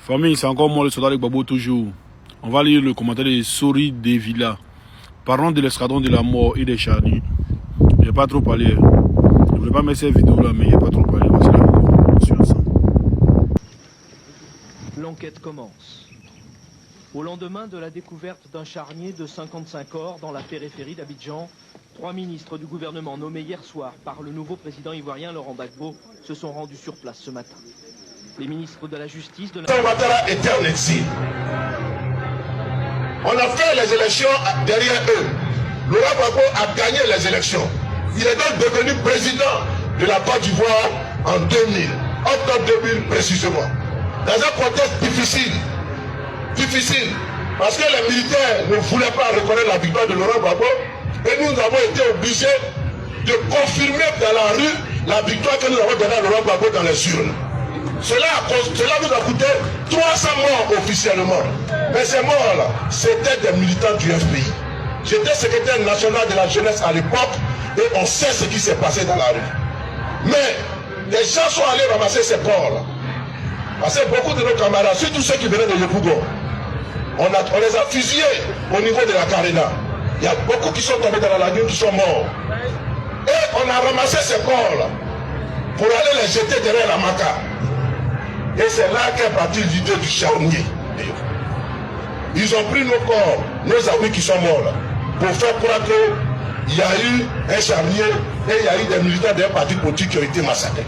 Famille, c'est encore moi le soldat de Gbagbo toujours. On va lire le commentaire de Sori Devila. Parlons de l'escadron de la mort et des charniers. Je n'ai pas trop parlé. Je ne voulais pas mettre cette vidéo là, mais il n'y a pas trop parlé. Voici la vidéo. On suit ensemble. L'enquête commence. Au lendemain de la découverte d'un charnier de 55 corps dans la périphérie d'Abidjan, 3 ministres du gouvernement nommés hier soir par le nouveau président ivoirien Laurent Gbagbo se sont rendus sur place ce matin. Les ministres de la Justice de la... Ouattara était en exil. On a fait les élections derrière eux. Laurent Gbagbo a gagné les élections. Il est donc devenu président de la Côte d'Ivoire en 2000, octobre 2000 précisément. Dans un contexte difficile, parce que les militaires ne voulaient pas reconnaître la victoire de Laurent Gbagbo, et nous avons été obligés de confirmer dans la rue la victoire que nous avons donnée à Laurent Gbagbo dans les urnes. Cela nous a coûté 300 morts officiellement. Mais ces morts-là, c'était des militants du FPI. J'étais secrétaire national de la jeunesse à l'époque et on sait ce qui s'est passé dans la rue. Mais les gens sont allés ramasser ces corps-là. Parce que beaucoup de nos camarades, surtout ceux qui venaient de Yopougon, on les a fusillés au niveau de la Carena. Il y a beaucoup qui sont tombés dans la lagune, qui sont morts. Et on a ramassé ces corps-là pour aller les jeter derrière la Maca. Et c'est là qu'est partie l'idée du charnier. Ils ont pris nos corps, nos amis qui sont morts là, pour faire croire qu'il y a eu un charnier et il y a eu des militants d'un parti politique qui ont été massacrés.